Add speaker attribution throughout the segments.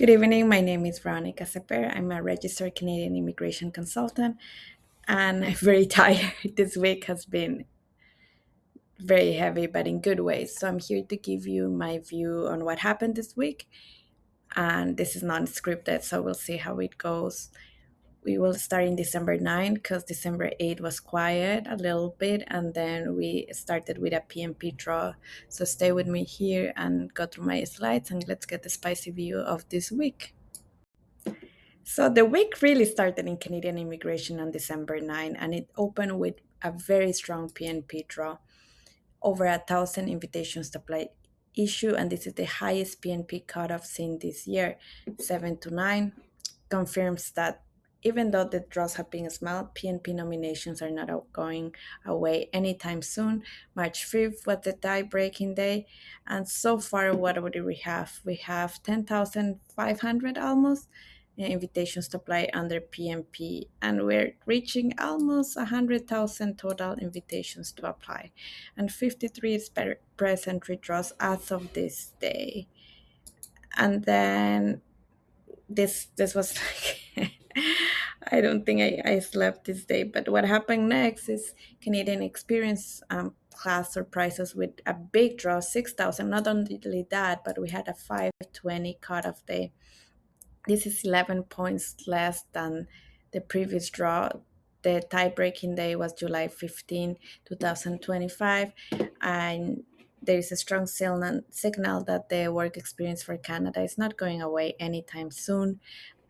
Speaker 1: Good evening. My name is Veronica Seper. I'm a registered Canadian immigration consultant, and I'm very tired. This week has been very heavy, but in good ways. So I'm here to give you my view on what happened this week. And this is non scripted, so we'll see how it goes. We will start in December 9 because December 8 was quiet a little bit, and then we started with a PNP draw. So stay with me here and go through my slides, and let's get the spicy view of this week. So the week really started in Canadian immigration on December 9, and it opened with a very strong PNP draw, over 1,000 invitations to apply issue, and this is the highest PNP cutoff seen this year. 7 to 9 confirms that even though the draws have been small, PNP nominations are not going away anytime soon. March 5th was the tie-breaking day, and so far, what do we have? We have 10,500 almost invitations to apply under PNP, and we're reaching almost 100,000 total invitations to apply, and 53 express entry draws as of this day. And then this was like I don't think I slept this day. But what happened next is Canadian Experience class surprises with a big draw, 6,000. Not only that, but we had a 520 cutoff day. This is 11 points less than the previous draw. The tie-breaking day was July 15, 2025, and there is a strong signal that the work experience for Canada is not going away anytime soon.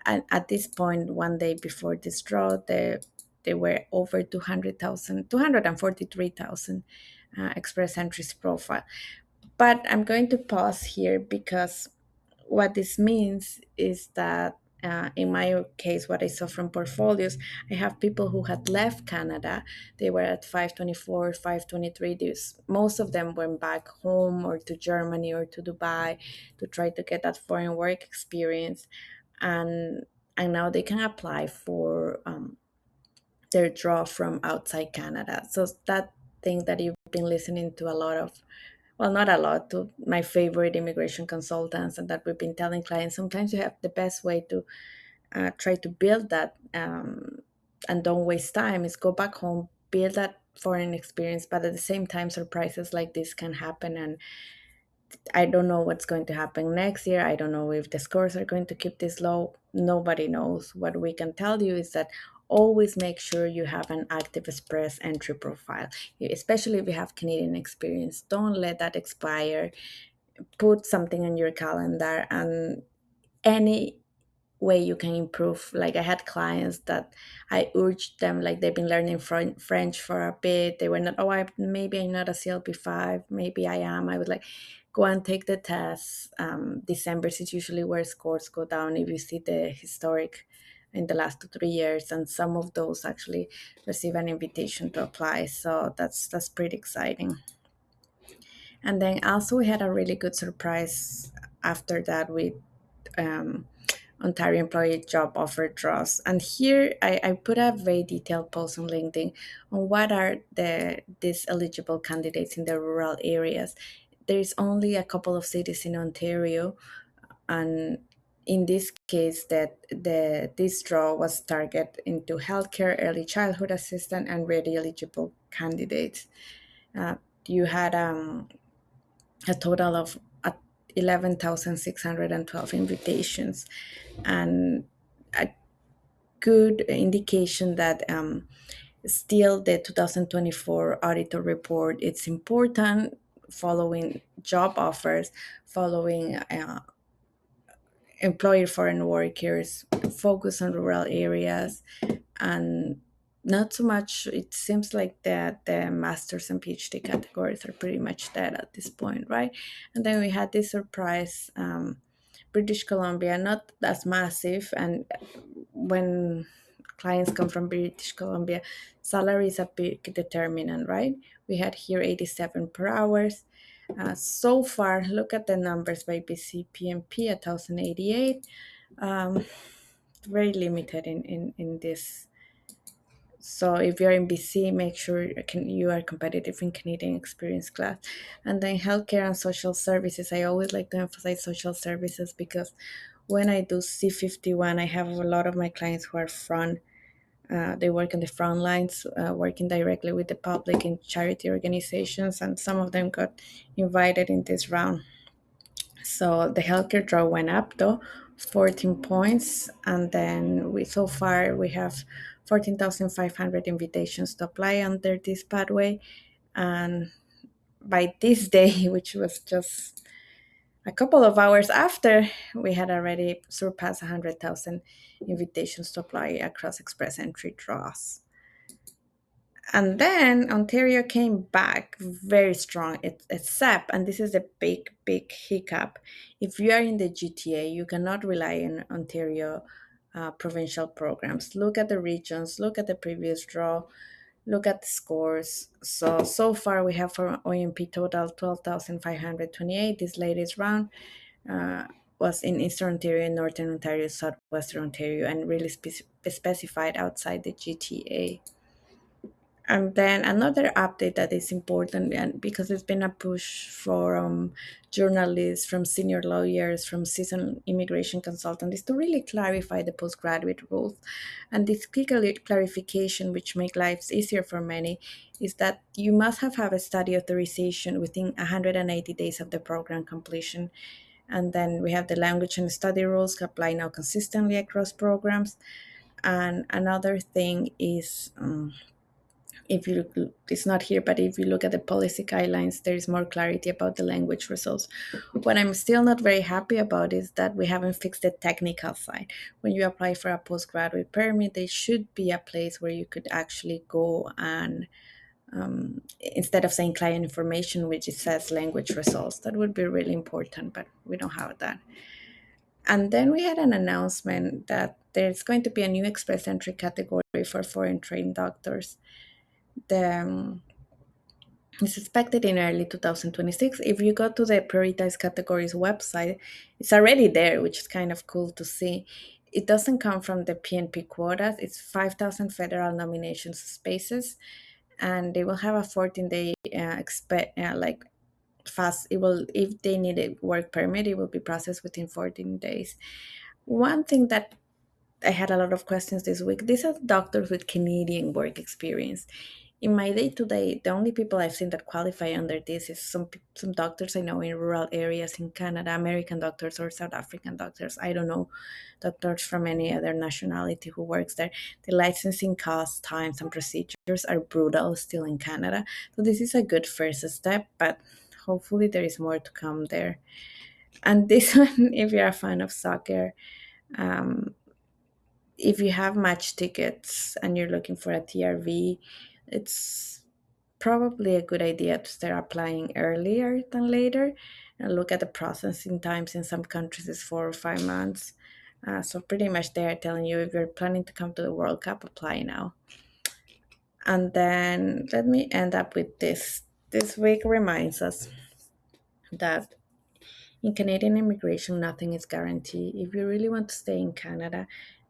Speaker 1: And at this point, one day before this draw, there were over 200,000, 243,000 express entries profile. But I'm going to pause here because what this means is that in my case, what I saw from portfolios, I have people who had left Canada. They were at 524, 523. Most of them went back home or to Germany or to Dubai to try to get that foreign work experience. And, and now they can apply for their draw from outside Canada. So that thing that you've been listening to a lot of, well, not a lot, to my favorite immigration consultants, and that we've been telling clients, sometimes you have the best way to try to build that and don't waste time is go back home, build that foreign experience, but at the same time, surprises like this can happen. And I don't know what's going to happen next year. I don't know if the scores are going to keep this low. Nobody knows. What we can tell you is that always make sure you have an active express entry profile, especially if you have Canadian experience. Don't let that expire. Put something on your calendar, and any way you can improve. Like, I had clients that I urged them, like, they've been learning French for a bit. They were not, oh, maybe I'm not a CLP5, maybe I am. I would like, go and take the test. December is usually where scores go down if you see the historic in the last 2 3 years, and some of those actually receive an invitation to apply. So that's pretty exciting. And then also we had a really good surprise after that with um, Ontario Employee Job Offer Draws. And here I put a very detailed post on LinkedIn on what are these eligible candidates in the rural areas. There's only a couple of cities in Ontario, and in this case that this draw was targeted into healthcare, early childhood assistant, and ready eligible candidates. Uh, you had a total of 11,612 invitations, and a good indication that still the 2024 auditor report, it's important, following job offers, following employer foreign workers, focus on rural areas, and not so much. It seems like that the masters and PhD categories are pretty much dead at this point, right? And then we had this surprise, British Columbia, not as massive. And when clients come from British Columbia, salary is a big determinant, right? We had here 87 per hours. So far, look at the numbers by BC PMP, 1,088. Um, Very limited in this. So if you're in BC, make sure you are competitive in Canadian experience class. And then healthcare and social services. I always like to emphasize social services because when I do C51, I have a lot of my clients who are front. They work on the front lines, working directly with the public in charity organizations, and some of them got invited in this round. So the healthcare draw went up though, 14 points, and then we so far we have 14,500 invitations to apply under this pathway, and by this day, which was just a couple of hours after, we had already surpassed 100,000 invitations to apply across Express Entry draws. And then Ontario came back very strong, except, and this is a big hiccup, if you are in the GTA, you cannot rely on Ontario provincial programs. Look at the regions, look at the previous draw, look at the scores. So far we have for OMP total 12,528. This latest round uh, was in Eastern Ontario, Northern Ontario, Southwestern Ontario, and really specified outside the GTA. And then another update that is important, and because it's been a push for journalists, from senior lawyers, from seasoned immigration consultants, is to really clarify the postgraduate rules. And this clarification, which make lives easier for many, is that you must have a study authorization within 180 days of the program completion. And then we have the language and study rules apply now consistently across programs. And another thing is, if you look, it's not here, but if you look at the policy guidelines, there is more clarity about the language results. What I'm still not very happy about is that we haven't fixed the technical side. When you apply for a postgraduate permit, there should be a place where you could actually go and instead of saying client information, which it says language results. That would be really important, but we don't have that. And then we had an announcement that there's going to be a new express entry category for foreign trained doctors. The It's expected in early 2026. If you go to the prioritized categories website, it's already there, which is kind of cool to see. It doesn't come from the PNP quotas. It's 5,000 federal nominations spaces, and they will have a 14-day like fast. It will, if they need a work permit, it will be processed within 14 days. One thing that I had a lot of questions this week. These are doctors with Canadian work experience. In my day to day, the only people I've seen that qualify under this is some doctors I know in rural areas in Canada, American doctors or South African doctors. I don't know doctors from any other nationality who works there. The licensing costs, times, and procedures are brutal still in Canada. So this is a good first step, but hopefully there is more to come there. And this one, if you're a fan of soccer, um, if you have match tickets and you're looking for a TRV, it's probably a good idea to start applying earlier than later and look at the processing times. In some countries is 4 or 5 months. So pretty much they are telling you, if you're planning to come to the World Cup, apply now. And then let me end up with this. This week reminds us that in Canadian immigration, nothing is guaranteed. If you really want to stay in Canada,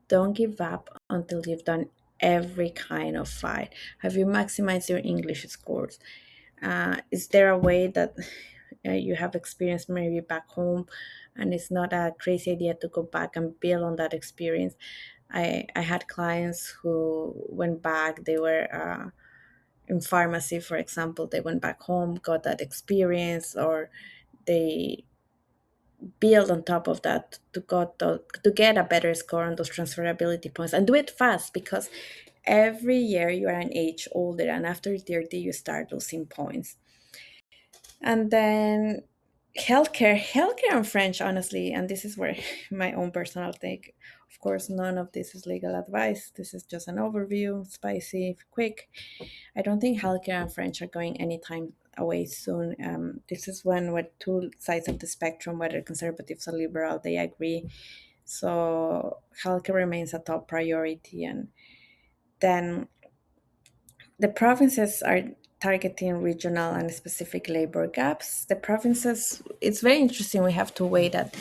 Speaker 1: don't give up until you've done every kind of fight. Have you maximized your English scores? Is there a way that you have experience maybe back home and it's not a crazy idea to go back and build on that experience? I had clients who went back, they were in pharmacy, for example, they went back home, got that experience, or they build on top of that to get a better score on those transferability points, and do it fast, because every year you are an age older, and after 30 you start losing points. And then healthcare in French, honestly, and this is where my own personal take. Of course, none of this is legal advice. This is just an overview, spicy, quick. I don't think healthcare and French are going anytime away soon. This is when, with two sides of the spectrum, whether conservatives or liberal, they agree. So healthcare remains a top priority, and then the provinces are targeting regional and specific labor gaps. The provinces, it's very interesting. We have to wait at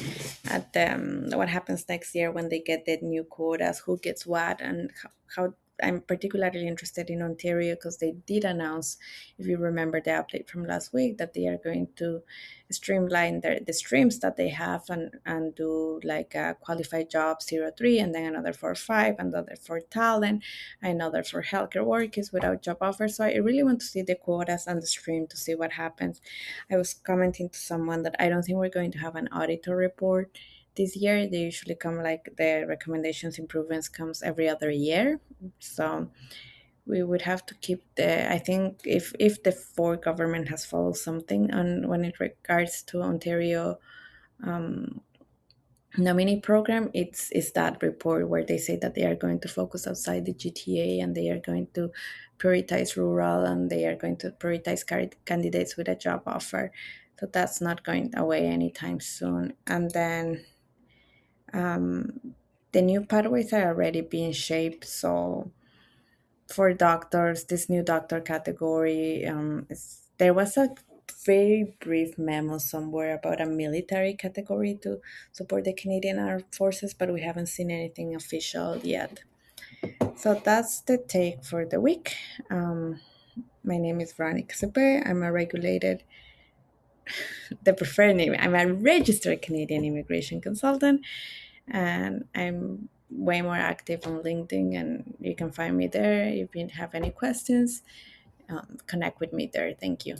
Speaker 1: what happens next year when they get the new quotas, who gets what, and how I'm particularly interested in Ontario because they did announce, if you remember the update from last week, that they are going to streamline the streams that they have and do like a qualified job 03, and then another for 5, another for talent, another for healthcare workers without job offers. So I really want to see the quotas and the stream to see what happens. I was commenting to someone that I don't think we're going to have an auditor report this year. They usually come like the recommendations improvements comes every other year. So we would have to keep the, I think if the Ford government has followed something on when it regards to Ontario nominee program, it's that report where they say that they are going to focus outside the GTA, and they are going to prioritize rural, and they are going to prioritize candidates with a job offer. So that's not going away anytime soon. And then the new pathways are already being shaped. So for doctors, this new doctor category, there was a very brief memo somewhere about a military category to support the Canadian Armed Forces, but we haven't seen anything official yet. So that's the take for the week. My name is Veronica Sepe. I'm a regulated, the preferred name, I'm a registered Canadian immigration consultant, and I'm way more active on LinkedIn, and you can find me there if you have any questions. Connect with me there. Thank you.